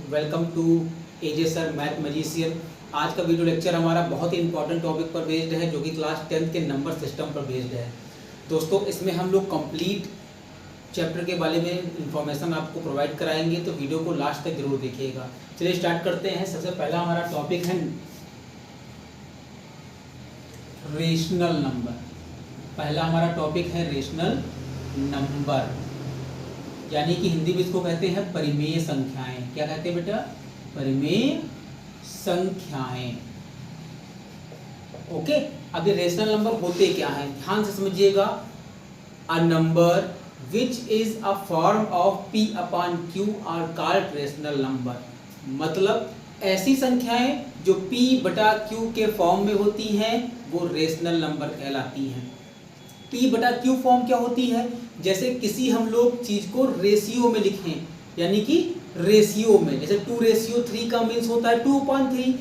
Welcome to AJ sir math magician. आज का video lecture हमारा बहुत ही इंपॉर्टेंट टॉपिक पर बेस्ड है, जो कि क्लास 10th के नंबर सिस्टम पर बेस्ड है। दोस्तों, इसमें हम लोग कंप्लीट चैप्टर के बारे में इंफॉर्मेशन आपको प्रोवाइड कराएंगे, तो वीडियो को लास्ट तक जरूर देखिएगा। चलिए स्टार्ट करते हैं। सबसे पहला हमारा टॉपिक है रेशनल नंबर। पहला हमारा टॉपिक है रेशनल नंबर, यानी कि हिंदी में इसको कहते हैं परिमेय संख्याएं। क्या कहते हैं बेटा? परिमेय संख्याएं। ओके, अब ये रेशनल नंबर होते क्या हैं, ध्यान से समझिएगा। A number which is a form of p upon q are called rational number. मतलब ऐसी संख्याएं जो p बटा q के फॉर्म में होती हैं वो रेशनल नंबर कहलाती हैं। p बटा q फॉर्म क्या होती है? जैसे किसी हम लोग चीज को रेशियो में लिखें, यानी कि रेशियो में, जैसे 2:3 का मीन्स होता है 2/3,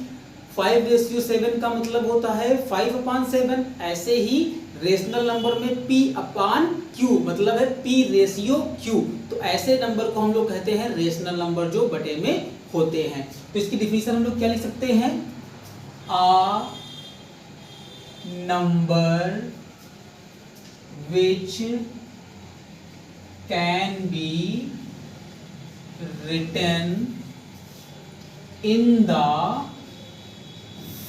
5:7 का मतलब होता है 5/7। ऐसे ही रेशनल नंबर में p अपॉन q मतलब है p रेशियो q। तो ऐसे नंबर को हम लोग कहते हैं रेशनल नंबर, जो बटे में होते हैं। तो इसकी डिफिनीशन हम लोग क्या लिख सकते हैं? a number which can be written in the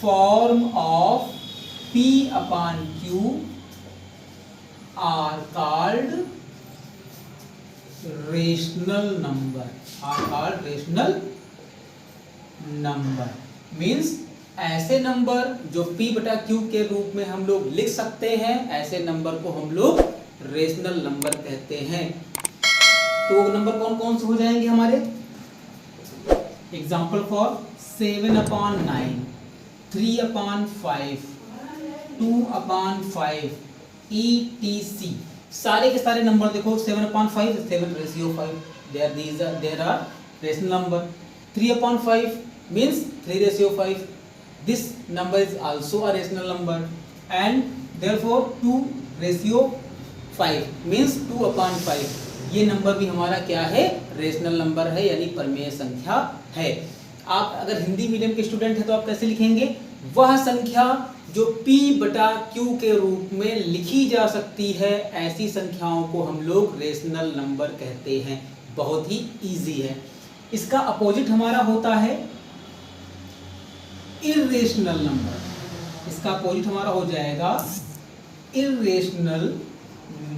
form of p upon q are called rational number। are called rational number means ऐसे नंबर जो p बटा q के रूप में हम लोग लिख सकते हैं, ऐसे नंबर को हम लोग रेशनल नंबर कहते हैं। तो नंबर कौन कौन से हो जाएंगे हमारे? Example for 7/9, 3/5, 2/5 etc। सारे के सारे नंबर देखो, 7/5 7/5, there are rational number. 3/5 means 3/5, this number is also a rational number, and therefore 2/5 means 2/5। ये नंबर भी हमारा क्या है? रेशनल नंबर है, यानी परिमेय संख्या है। आप अगर हिंदी मीडियम के स्टूडेंट हैं तो आप कैसे लिखेंगे? वह संख्या जो p बटा q के रूप में लिखी जा सकती है, ऐसी संख्याओं को हम लोग रेशनल नंबर कहते हैं। बहुत ही इजी है। इसका अपोजिट हमारा होता है इर्रेशनल नंबर। इसका अपोजिट हमारा हो जाएगा इर्रेशनल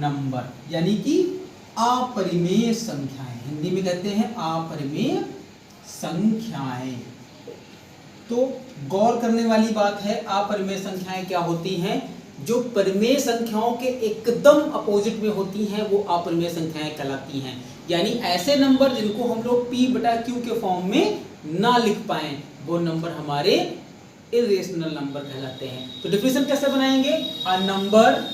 नंबर, यानी कि अपरिमेय संख्याएं। हिंदी में कहते हैं अपरिमेय संख्याएं। तो गौर करने वाली बात है, अपरिमेय संख्याएं क्या होती हैं? जो परिमेय संख्याओं के एकदम अपोजिट में होती हैं वो अपरिमेय संख्याएं कहलाती हैं। यानी ऐसे नंबर जिनको हम लोग p बटा q के फॉर्म में ना लिख पाए, वो नंबर हमारे इरेशनल नंबर कहलाते हैं। तो डिफिनेशन कैसे बनाएंगे? अ नंबर,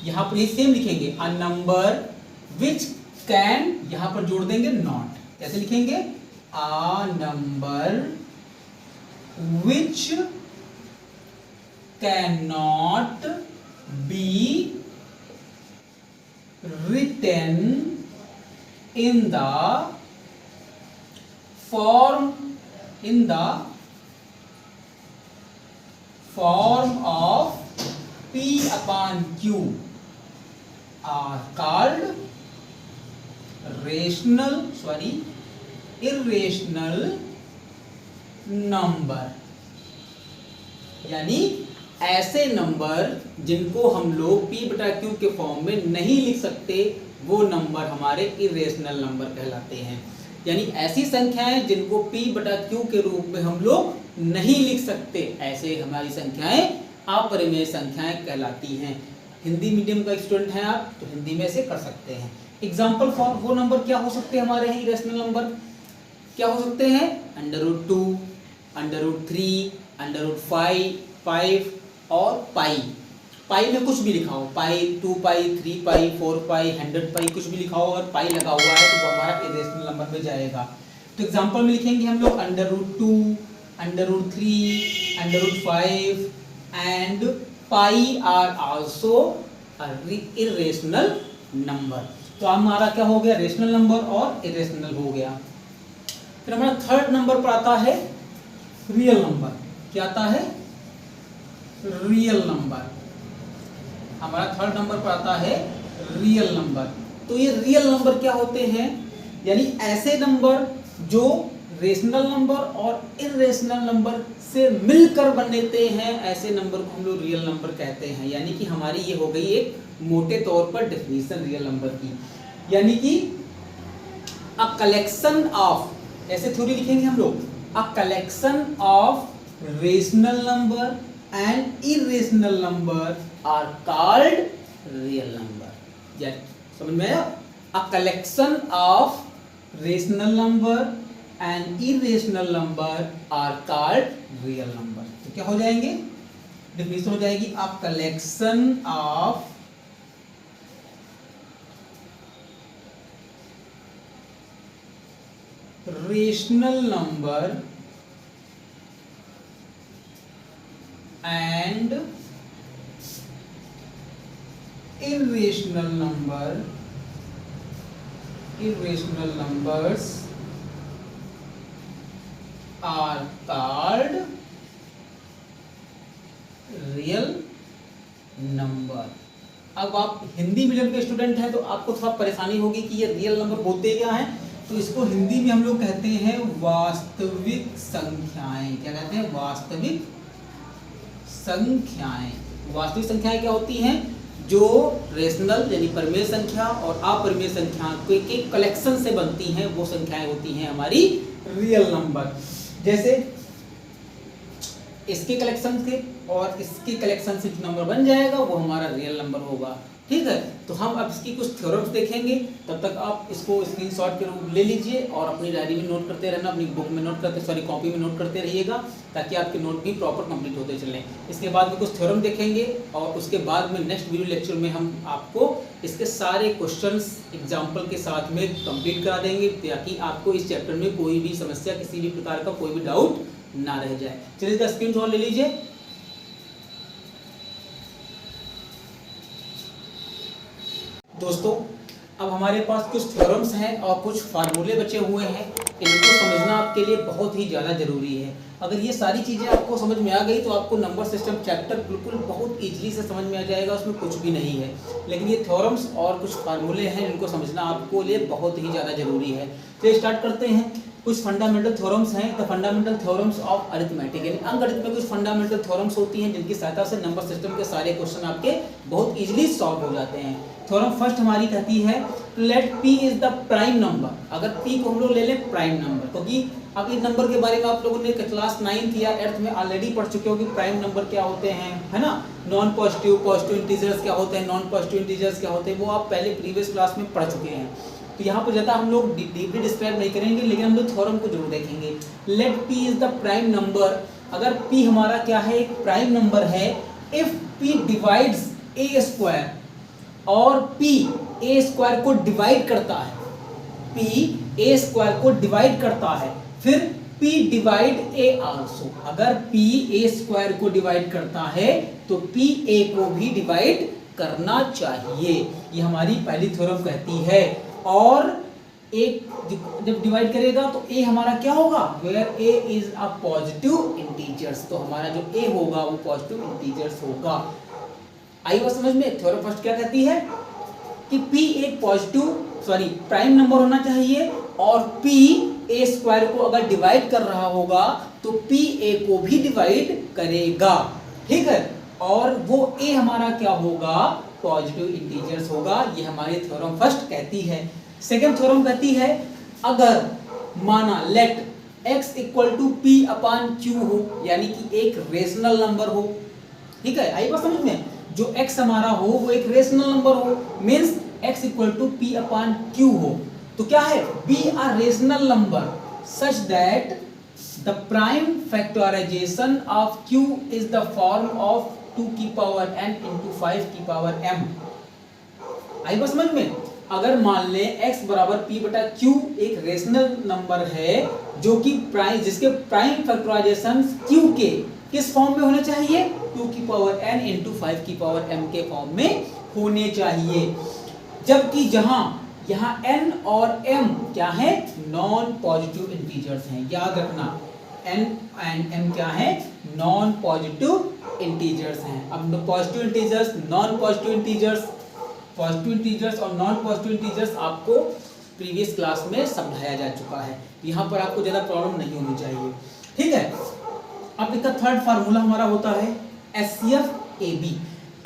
यहां पर ये सेम लिखेंगे, अ नंबर विच कैन, यहां पर जोड़ देंगे नॉट। कैसे लिखेंगे? अ number which can not be written in the form of p upon q are called irrational number। यानी ऐसे नंबर जिनको हम लोग p बटा q के फॉर्म में नहीं लिख सकते, वो नंबर हमारे इरेशनल नंबर कहलाते हैं। यानी ऐसी संख्याएं जिनको p बटा q के रूप में हम लोग नहीं लिख सकते, ऐसे हमारी संख्याएं अपरिमेय संख्याएं कहलाती हैं। हिंदी मीडियम का स्टूडेंट हैं आप तो हिंदी में से कर सकते हैं। एग्जाम्पल फॉर वो नंबर क्या हो सकते हैं हमारे हैं इरेशनल नंबर? क्या हो सकते हैं? √2, √3, √5 और पाई। पाई में कुछ भी लिखा हो, पाई, 2 पाई, 3 पाई, 4 पाई, 100 पाई, कुछ भी लिखा हो, अगर पाई लगा हुआ है तो वो हमारा इरेशनल नंबर में जाएगा। तो एग्जाम्पल में लिखेंगे हम लोग √2, √3, √5 and pi are also irrational number. तो हमारा क्या हो गया? रेशनल नंबर और इरेशनल हो गया। फिर हमारा थर्ड नंबर पर आता है रियल नंबर। क्या आता है? Real number. हमारा थर्ड नंबर पर आता है रियल नंबर। तो ये रियल नंबर क्या होते हैं? यानी ऐसे नंबर जो रेशनल नंबर और इरेशनल नंबर से मिलकर बनते हैं, ऐसे नंबर को हम लोग रियल नंबर कहते हैं। यानी कि हमारी ये हो गई एक मोटे तौर पर डेफिनेशन रियल नंबर की। यानी कि अ कलेक्शन ऑफ, ऐसे थ्योरी लिखेंगे हम लोग, a collection of rational number and irrational number are called real number. या समझ में आया? A collection of rational number and irrational number are called real number. तो क्या हो जाएंगे? डेफिनेशन हो जाएगी a collection of rational number and irrational numbers are called real number। अब आप हिंदी मीडियम के स्टूडेंट हैं तो आपको थोड़ा परेशानी होगी कि ये रियल नंबर होते क्या हैं। तो इसको हिंदी में हम लोग कहते हैं वास्तविक संख्याएं। क्या कहते हैं? वास्तविक संख्याएं। वास्तविक संख्याएं क्या होती हैं? जो रेशनल यानी परिमेय संख्या और अपरिमेय संख्या के कलेक्शन से बनती हैं, वो संख्याएं होती हैं हमारी रियल नंबर। जैसे इसके कलेक्शन से और इसके कलेक्शन से जो नंबर बन जाएगा वो हमारा रियल नंबर होगा। ठीक है, तो हम अब इसकी कुछ थ्योरम्स देखेंगे। तब तक आप इसको स्क्रीनशॉट के रूप ले लीजिए और अपनी डायरी में नोट करते रहना, अपनी बुक में नोट करते, सॉरी कॉपी में नोट करते रहिएगा, ताकि आपके नोट भी प्रॉपर कंप्लीट होते चलें। इसके बाद में कुछ थ्योरम देखेंगे और उसके बाद में नेक्स्ट वीडियो लेक्चर में हम आपको इसके सारे क्वेश्चंस एग्जाम्पल के साथ में कंप्लीट करा देंगे, ताकि आपको इस चैप्टर में कोई भी समस्या, किसी भी प्रकार का कोई भी डाउट ना रह जाए। चलिए इसका स्क्रीनशॉट ले लीजिए। दोस्तों, अब हमारे पास कुछ थ्योरम्स हैं और कुछ फार्मूले बचे हुए हैं। इनको समझना आपके लिए बहुत ही ज़्यादा ज़रूरी है। अगर ये सारी चीज़ें आपको समझ में आ गई तो आपको नंबर सिस्टम चैप्टर बिल्कुल बहुत ईजिली से समझ में आ जाएगा, उसमें कुछ भी नहीं है। लेकिन ये थ्योरम्स और कुछ फार्मूले हैं, इनको समझना आपको लिए बहुत ही ज़्यादा ज़रूरी है। तो स्टार्ट करते हैं। कुछ फंडामेंटल थ्योरम्स हैं, the fundamental theorems of arithmetic, यानी अंकगणित में कुछ फंडामेंटल थ्योरम्स होती हैं जिनकी सहायता से नंबर सिस्टम के सारे क्वेश्चन आपके बहुत इजीली सॉल्व हो जाते हैं। थ्योरम फर्स्ट हमारी कहती है let p is the prime number. अगर p को हम लोग ले लें प्राइम नंबर, क्योंकि अब इस नंबर के बारे में आप लोगों ने क्लास 9th या 8th में ऑलरेडी पढ़ चुके हो कि प्राइम नंबर क्या होते हैं, है ना। नॉन पॉजिटिव, पॉजिटिव इंटीजर्स क्या होते हैं, नॉन पॉजिटिव इंटीजर्स क्या होते हैं, वो आप पहले प्रीवियस क्लास में पढ़ चुके हैं। तो यहाँ पर ज़्यादा हम लोग डीपली डिस्क्राइब नहीं करेंगे, लेकिन हम लोग थ्योरम को जरूर देखेंगे। Let p is the prime number. अगर p हमारा क्या है, एक प्राइम नंबर है, if p divides a square और p a स्क्वायर को डिवाइड करता है, p a स्क्वायर को डिवाइड करता है, फिर p डिवाइड a आल्सो। अगर p a स्क्वायर को डिवाइड करता है तो p a को भी डिवाइड करना चाहिए। ये हमारी पहली थ्योरम कहती है। और एक जब डिवाइड करेगा तो a हमारा क्या होगा, where a is a positive integers, तो हमारा जो a होगा वो पॉजिटिव इंटीजर्स होगा। आई बात समझ में। थ्योरम फर्स्ट क्या कहती है कि p एक प्राइम नंबर होना चाहिए और p a स्क्वायर को अगर डिवाइड कर रहा होगा तो p a को भी डिवाइड करेगा। ठीक है, और वो a हमारा क्या होगा, पॉजिटिव इंटीजर्स होगा। ये हमारी थ्योरम फर्स्ट कहती है। सेकंड थ्योरम कहती है अगर माना let x equal to p upon q हो, यानी कि एक रेशनल नंबर हो। ठीक है, आई बात समझ में। जो x हमारा हो वो एक रेशनल नंबर हो, means x equal to p upon q हो, तो क्या है, be a rational number such that the prime factorization of q is the form of 2 की पावर n into 5 की पावर m। आई बात समझ में। अगर मान ले x बराबर p बटा q एक रेशनल नंबर है जो कि प्राइम, जिसके प्राइम फैक्टराइजेशन q के किस फॉर्म में होने चाहिए, 2 की पावर n इंटू 5 की पावर m के फॉर्म में होने चाहिए। जबकि जहां यहाँ n और m क्या है, नॉन पॉजिटिव इंटीजर्स हैं, याद रखना n एंड m क्या है, नॉन पॉजिटिव इंटीजर्स हैं। अब positive integers, non positive integers, positive integers और नॉन पॉजिटिव इंटीजर्स आपको प्रीवियस क्लास में समझाया जा चुका है, यहाँ पर आपको ज़्यादा प्रॉब्लम नहीं होनी चाहिए, ठीक है। अब इसका थर्ड फार्मूला हमारा होता है HCF AB।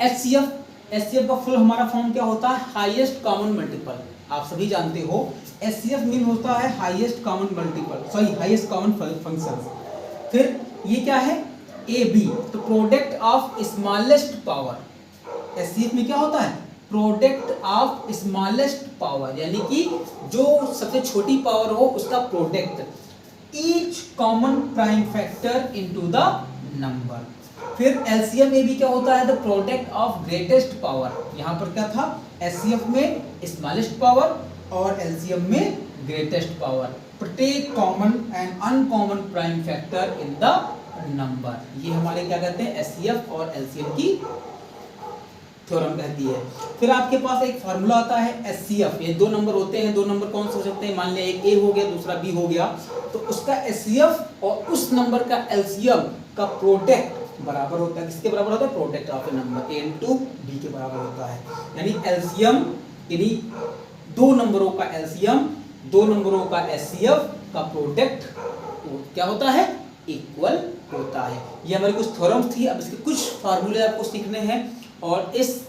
HCF का फुल हमारा फॉर्म क्या होता है, हाईएस्ट कॉमन मल्टीपल। आप सभी जानते हो HCF मीन होता है highest common multiple, sorry highest common function. फिर ये क्या है, AB, तो product of smallest power. HCF में क्या होता है, प्रोडक्ट ऑफ स्मॉलेस्ट पावर, यानी कि जो सबसे छोटी पावर हो उसका product, each common prime factor into the number. फिर LCM में भी क्या होता है, the product of greatest power. यहाँ पर क्या था, HCF में स्मॉलेस्ट पावर और LCM में ग्रेटेस्ट पावर, प्रत्येक common and uncommon prime factor in the number. ये हमारे क्या कहते हैं, HCF और LCM की थ्योरम कहती है। फिर आपके पास एक फार्मूला आता है HCF। ये दो नंबर होते हैं, दो नंबर कौन से हो सकते हैं, मान लिया एक A हो गया दूसरा B हो गया, तो उसका HCF और उस नंबर का LCM का प्रोडक्ट बराबर होता है, किसके बराबर होता है, product of A number A into B के बराबर होता है। यानी LCM यानी दो नंबरों का LCM, दो नंबरों का HCF का प्रोडक्ट क्या होता है, इक्वल होता है। ये हमारी कुछ थ्योरम्स थी। अब इसके कुछ फार्मूले आपको सीखने हैं और इस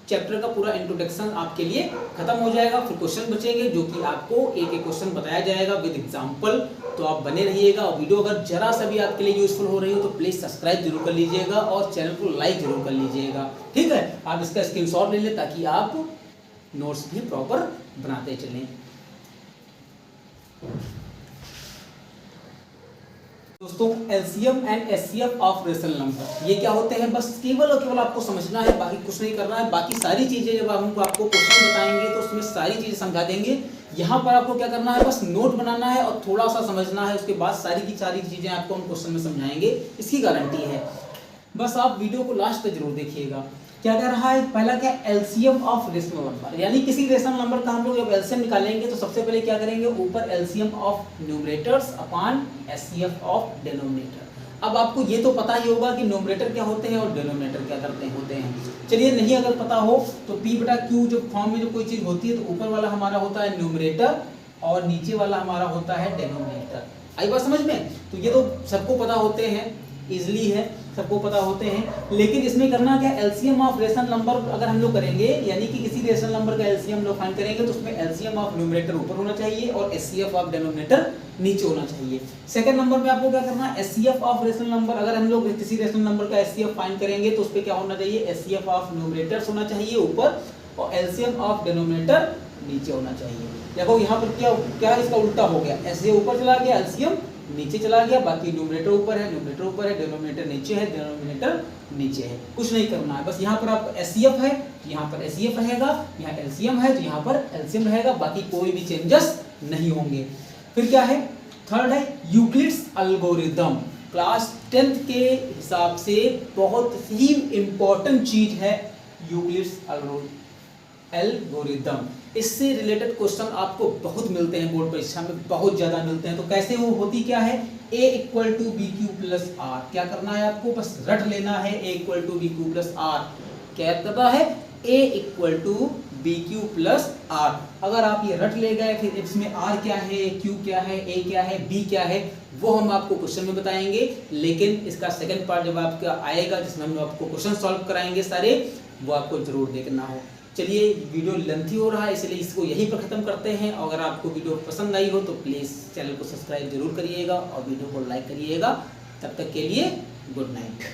चैप्टर का पूरा इंट्रोडक्शन आपके लिए खत्म हो जाएगा। फिर क्वेश्चन बचेंगे जो कि आपको एक एक क्वेश्चन बताया जाएगा विद एग्जांपल, तो आप बने रहिएगा। और वीडियो अगर जरा सा भी आपके लिए यूजफुल हो रही हो तो प्लीज़ सब्सक्राइब जरूर कर लीजिएगा और चैनल को लाइक जरूर कर लीजिएगा, ठीक है। आप इसका स्क्रीनशॉट ले लें ताकि आप नोट्स भी प्रॉपर बनाते चलें। दोस्तों LCM and HCF of rational number ये क्या होते हैं, बस केवल और केवल आपको समझना है, बाकी कुछ नहीं करना है। बाकी सारी चीजें जब हम आपको क्वेश्चन बताएंगे तो उसमें सारी चीजें समझा देंगे। यहाँ पर आपको क्या करना है, बस नोट बनाना है और थोड़ा सा समझना है, उसके बाद सारी की सारी चीजें आपको हम क्वेश्चन में समझाएंगे, इसकी गारंटी है। बस आप वीडियो को लास्ट तक जरूर देखिएगा। क्या कह रहा है, पहला क्या, LCM ऑफ रेशनल नंबर, यानी किसी रेशनल नंबर का हम लोग जब LCM निकालेंगे तो सबसे पहले क्या करेंगे, ऊपर LCM of numerators upon HCF of denominator. अब आपको ये तो पता ही होगा कि न्यूमरेटर क्या होते हैं और डिनोमिनेटर क्या करते होते हैं। चलिए नहीं अगर पता हो तो P/Q जो फॉर्म में जो कोई चीज होती है तो ऊपर वाला हमारा होता है न्यूमरेटर और नीचे वाला हमारा होता है डिनोमिनेटर। आई बात समझ में, तो ये तो सबको पता होते हैं, इजली है, सबको पता होते हैं। लेकिन इसमें करना क्या, LCM ऑफ रेशनल नंबर अगर हम लोग करेंगे, यानी कि किसी रेशनल नंबर का LCM लोग फाइंड करेंगे तो उसमें LCM ऑफ न्यूमरेटर ऊपर होना चाहिए और HCF ऑफ डिनोमिनेटर नीचे होना चाहिए। सेकंड नंबर में आपको क्या करना है, HCF ऑफ रेशनल नंबर, अगर हम लोग किसी रेशनल नंबर का HCF फाइंड करेंगे तो उस पर क्या होना चाहिए, HCF ऑफ न्यूमरेटर्स होना चाहिए ऊपर और LCM ऑफ डिनोमिनेटर नीचे होना चाहिए। देखो यहाँ पर क्या इसका उल्टा हो गया, ऐसे ऊपर चला गया, LCM नीचे चला गया, बाकी न्यूमरेटर ऊपर है, न्यूमरेटर ऊपर है, डिनोमिनेटर नीचे है, डिनोमिनेटर नीचे है। कुछ नहीं करना है, बस यहाँ पर आपका HCF है, यहाँ पर HCF रहेगा, यहाँ LCM है तो यहाँ पर LCM रहेगा, बाकी कोई भी चेंजेस नहीं होंगे। फिर क्या है, थर्ड है यूक्लिड्स एल्गोरिथम। क्लास 10th के हिसाब से बहुत ही इंपॉर्टेंट चीज है यूक्लिड्स एल्गोरिथम। इससे रिलेटेड क्वेश्चन आपको बहुत मिलते हैं, बोर्ड परीक्षा में बहुत ज्यादा मिलते हैं। तो कैसे वो होती क्या है, A equal to BQ plus R, क्या करना है आपको, बस रट लेना है A equal to BQ plus R। क्या करना है, A equal to BQ plus R। अगर आप ये रट ले गए, फिर इसमें R क्या है, Q क्या है, A क्या है, B क्या है, वो हम आपको क्वेश्चन में बताएंगे। लेकिन इसका सेकंड पार्ट जब आपका आएगा जिसमें हम आपको क्वेश्चन सॉल्व कराएंगे सारे, वो आपको जरूर देखना हो। चलिए वीडियो लेंथी हो रहा है इसलिए इसको यहीं पर ख़त्म करते हैं। अगर आपको वीडियो पसंद आई हो तो प्लीज़ चैनल को सब्सक्राइब जरूर करिएगा और वीडियो को लाइक करिएगा। तब तक के लिए गुड नाइट।